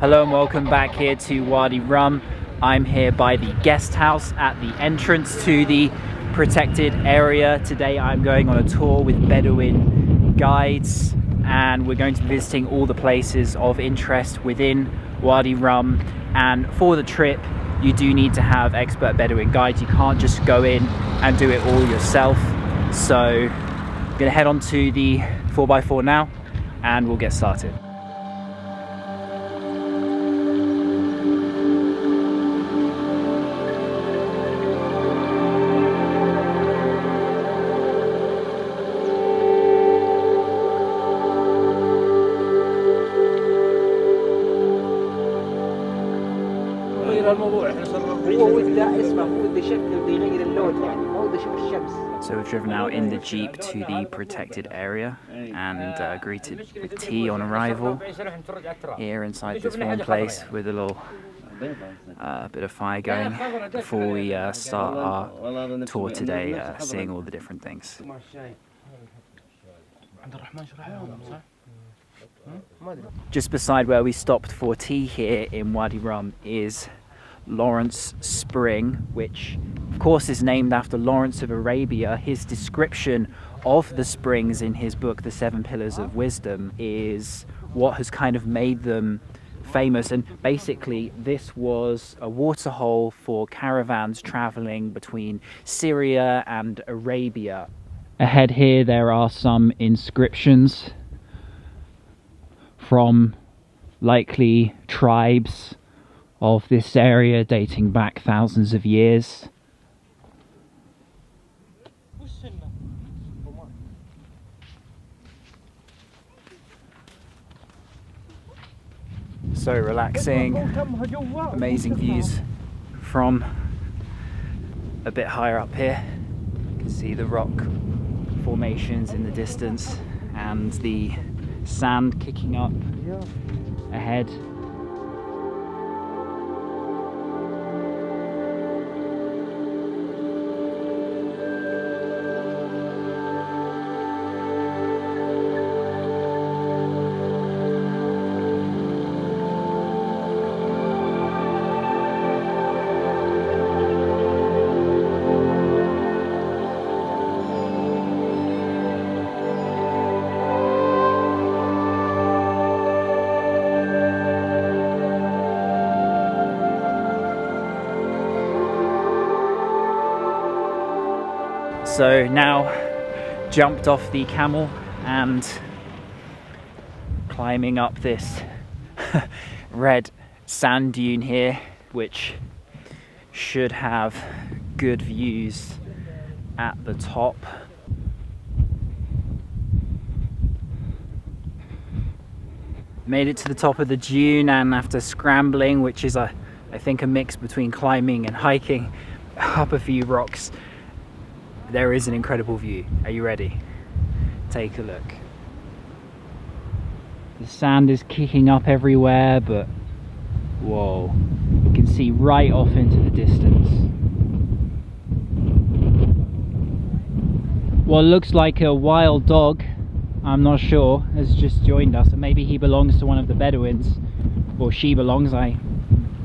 Hello and welcome back here to Wadi Rum. I'm here by the guest house at the entrance to the protected area. Today I'm going on a tour with Bedouin guides and we're going to be visiting all the places of interest within Wadi Rum. And for the trip you do need to have expert Bedouin guides. You can't just go in and do it all yourself. So I'm going to head on to the 4x4 now and we'll get started. So we've driven out in the Jeep to the protected area and greeted with tea on arrival here inside this warm place with a little bit of fire going before we start our tour today, seeing all the different things. Just beside where we stopped for tea here in Wadi Rum is Lawrence Spring, which of course is named after Lawrence of Arabia. His description of the springs in his book The Seven Pillars of Wisdom is what has kind of made them famous. And basically this was a waterhole for caravans traveling between Syria and Arabia. Ahead here there are some inscriptions from likely tribes of this area dating back thousands of years. So relaxing, amazing views from a bit higher up here. You can see the rock formations in the distance and the sand kicking up ahead. So now jumped off the camel and climbing up this red sand dune here, which should have good views at the top. Made it to the top of the dune, and after scrambling, which is I think a mix between climbing and hiking up a few rocks, there is an incredible view. Are you ready? Take a look. The sand is kicking up everywhere, but whoa, you can see right off into the distance what looks like a wild dog, I'm not sure, has just joined us, and maybe he belongs to one of the Bedouins, or she belongs, I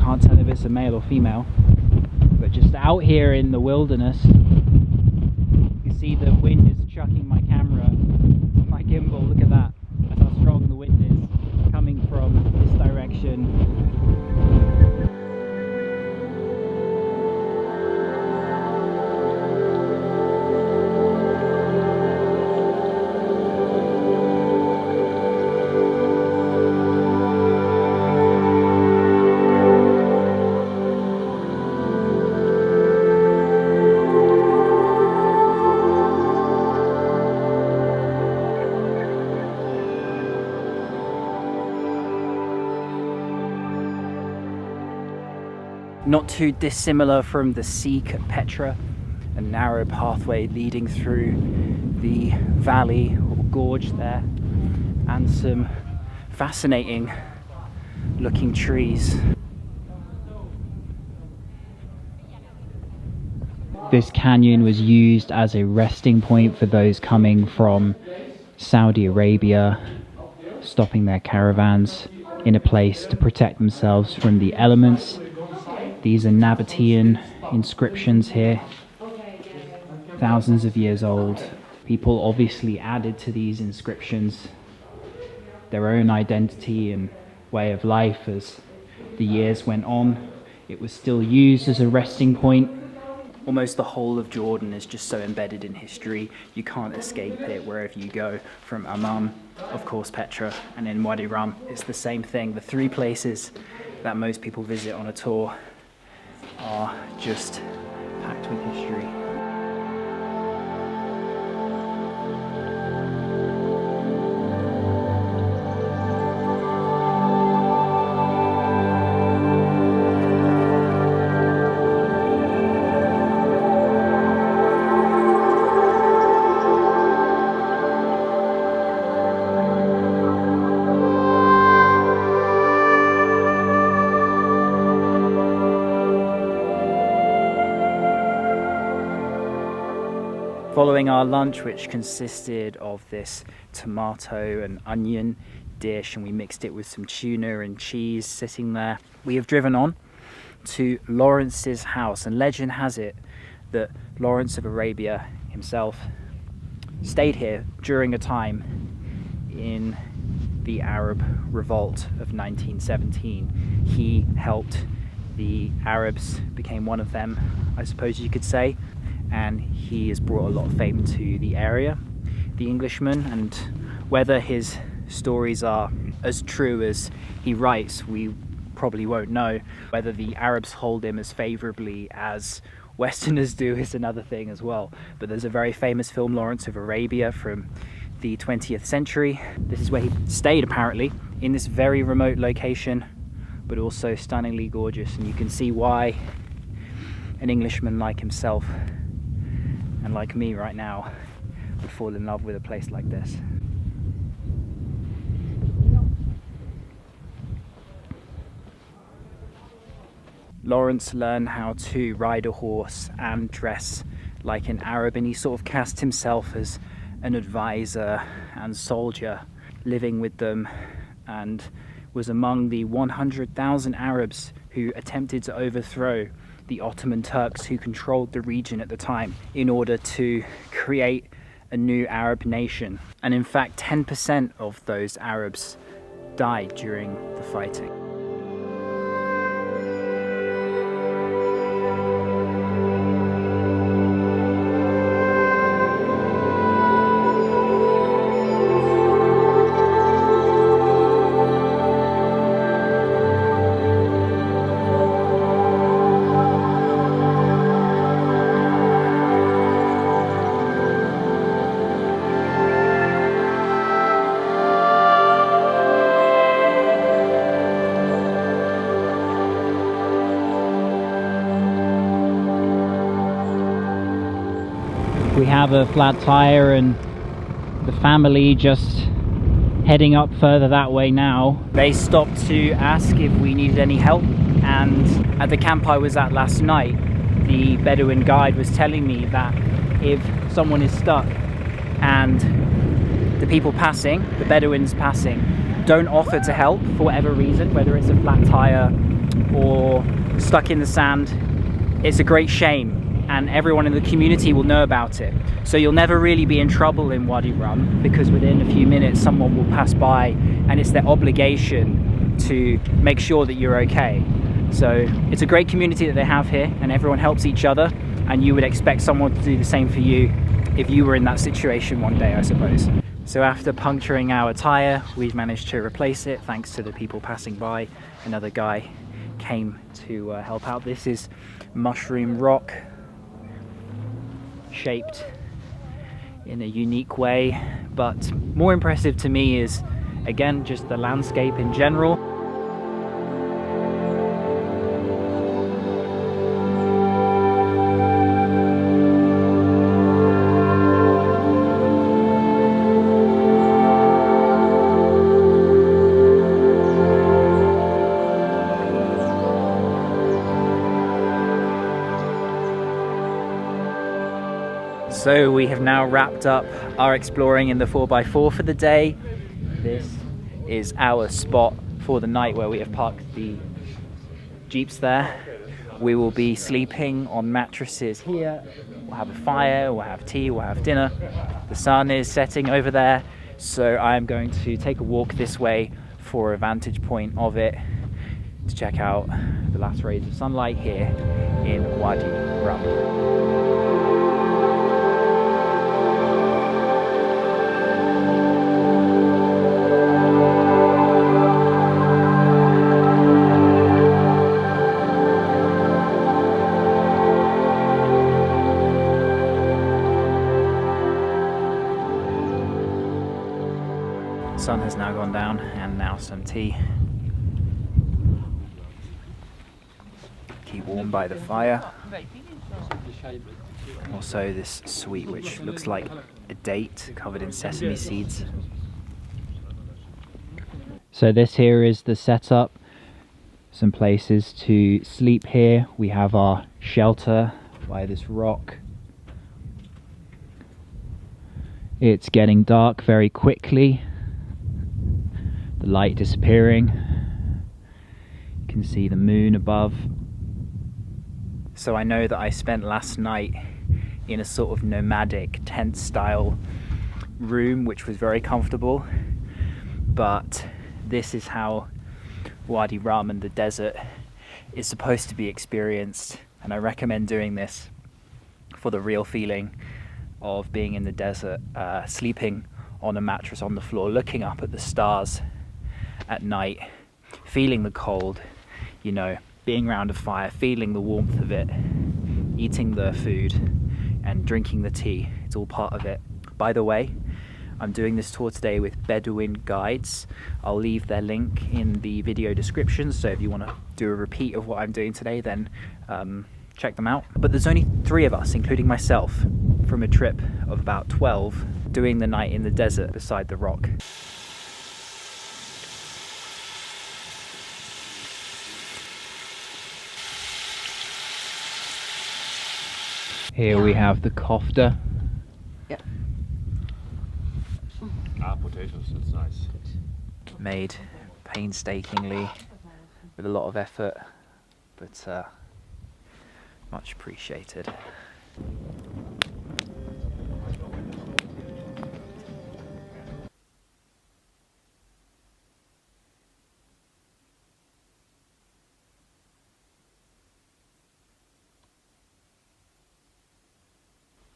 can't tell if it's a male or female. But just out here in the wilderness, see the wind is chucking my camera, my gimbal. Look at that. That's how strong the wind is coming from this direction. Not too dissimilar from the Seek at Petra, a narrow pathway leading through the valley or gorge there, and some fascinating looking trees. This canyon was used as a resting point for those coming from Saudi Arabia, stopping their caravans in a place to protect themselves from the elements. These are Nabatean inscriptions here, thousands of years old. People obviously added to these inscriptions their own identity and way of life as the years went on. It was still used as a resting point. Almost the whole of Jordan is just so embedded in history, you can't escape it wherever you go. From Amman, of course Petra, and in Wadi Rum, it's the same thing. The three places that most people visit on a tour are just packed with history. Following our lunch, which consisted of this tomato and onion dish, and we mixed it with some tuna and cheese sitting there, we have driven on to Lawrence's house. And legend has it that Lawrence of Arabia himself stayed here during a time in the Arab revolt of 1917. He helped the Arabs, became one of them, I suppose you could say, and he has brought a lot of fame to the area, the Englishman. And whether his stories are as true as he writes, we probably won't know. Whether the Arabs hold him as favourably as Westerners do is another thing as well. But there's a very famous film, Lawrence of Arabia, from the 20th century. This is where he stayed, apparently, in this very remote location, but also stunningly gorgeous. And you can see why an Englishman like himself and like me right now would fall in love with a place like this. Lawrence learned how to ride a horse and dress like an Arab, and he sort of cast himself as an advisor and soldier, living with them, and was among the 100,000 Arabs who attempted to overthrow the Ottoman Turks who controlled the region at the time in order to create a new Arab nation. And in fact, 10% of those Arabs died during the fighting. We have a flat tire and the family just heading up further that way now. They stopped to ask if we needed any help, and at the camp I was at last night, the Bedouin guide was telling me that if someone is stuck and the people passing, the Bedouins passing, don't offer to help for whatever reason, whether it's a flat tire or stuck in the sand, it's a great shame. And everyone in the community will know about it. So you'll never really be in trouble in Wadi Rum, because within a few minutes someone will pass by and it's their obligation to make sure that you're okay. So it's a great community that they have here, and everyone helps each other, and you would expect someone to do the same for you if you were in that situation one day, I suppose. So after puncturing our tyre, we've managed to replace it thanks to the people passing by. Another guy came to help out. This is mushroom rock, shaped in a unique way, but more impressive to me is, again, just the landscape in general. So we have now wrapped up our exploring in the 4x4 for the day. This is our spot for the night where we have parked the jeeps there. We will be sleeping on mattresses here. We'll have a fire, we'll have tea, we'll have dinner. The sun is setting over there, so I'm going to take a walk this way for a vantage point of it to check out the last rays of sunlight here in Wadi Rum. Sun has now gone down, and now some tea. Keep warm by the fire. Also this sweet, which looks like a date covered in sesame seeds. So this here is the setup. Some places to sleep here. We have our shelter by this rock. It's getting dark very quickly. The light disappearing. You can see the moon above. So I know that I spent last night in a sort of nomadic tent style room, which was very comfortable, but this is how Wadi Rum and the desert is supposed to be experienced, and I recommend doing this for the real feeling of being in the desert, sleeping on a mattress on the floor, looking up at the stars at night, feeling the cold, you know, being around a fire, feeling the warmth of it, eating the food and drinking the tea. It's all part of it. By the way, I'm doing this tour today with Bedouin guides. I'll leave their link in the video description, so if you want to do a repeat of what I'm doing today, then check them out. But there's only 3 of us, including myself, from a trip of about 12, doing the night in the desert beside the rock. Here we have the kofta. Yeah. Potatoes, that's nice. Made painstakingly, with a lot of effort, but much appreciated.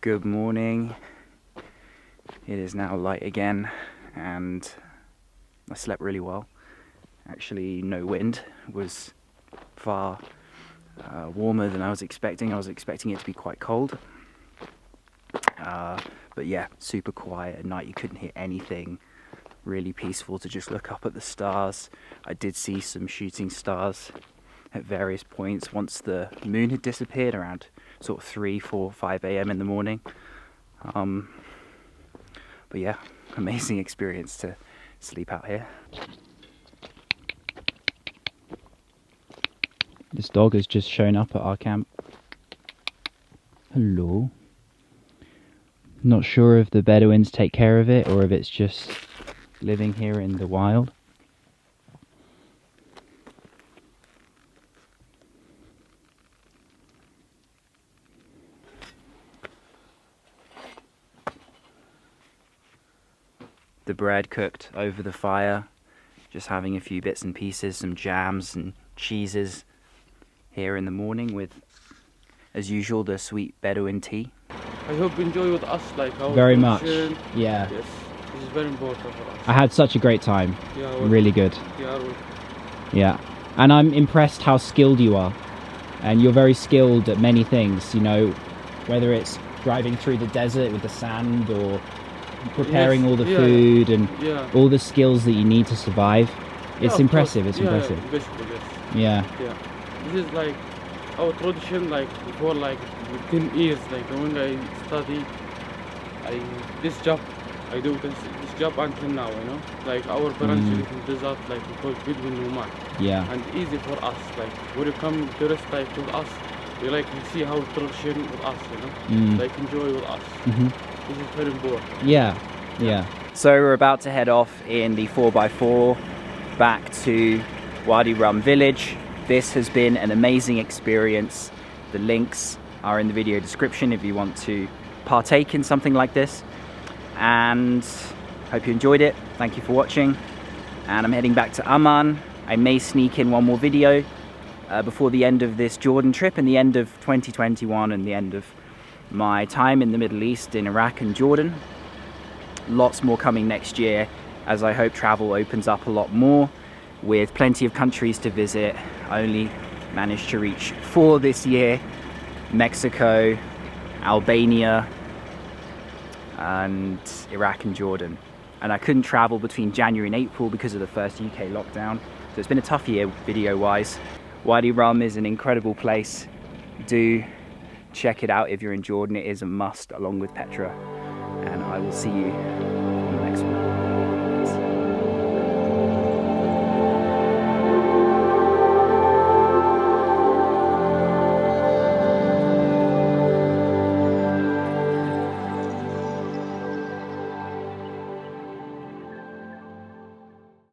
Good morning. It is now light again, and I slept really well. Actually, no wind. It was far warmer than I was expecting. I was expecting it to be quite cold. But yeah, super quiet at night. You couldn't hear anything. Really peaceful to just look up at the stars. I did see some shooting stars at various points once the moon had disappeared around sort of 3, 4, 5 a.m. in the morning. But yeah, amazing experience to sleep out here. This dog has just shown up at our camp. Hello. Not sure if the Bedouins take care of it or if it's just living here in the wild. The bread cooked over the fire, just having a few bits and pieces, some jams and cheeses here in the morning with, as usual, the sweet Bedouin tea. I hope you enjoy with us, like our Very much, culture. yeah. Yes, this is very important for us. I had such a great time, Yeah, well, really good. yeah, well, Yeah, and I'm impressed how skilled you are, and you're very skilled at many things, you know, whether it's driving through the desert with the sand or preparing yes, all the yeah, food and yeah. all the skills that you need to survive. It's Yeah, impressive, course. it's impressive. Yeah, basically, yes. Yeah. Yeah. This is like our tradition, like before like 10 years, like when I study, this job, I do this job until now, you know? Like our parents live in desert, like we call it Bedouin nomad. Yeah. And easy for us, like when you come tourist like with us, you like you see how tradition with us, you know? Like enjoy with us. This is very important. Yeah. So we're about to head off in the 4x4 back to Wadi Rum village. This has been an amazing experience. The links are in the video description if you want to partake in something like this. And hope you enjoyed it. Thank you for watching. And I'm heading back to Amman. I may sneak in one more video before the end of this Jordan trip and the end of 2021 and the end of my time in the Middle East in Iraq and Jordan. Lots more coming next year as I hope travel opens up a lot more with plenty of countries to visit. I only managed to reach 4 this year: Mexico, Albania, and Iraq and Jordan. And I couldn't travel between January and April because of the first UK lockdown. So it's been a tough year video wise. Wadi Rum is an incredible place. Do check it out if you're in Jordan. It is a must along with Petra. And I will see you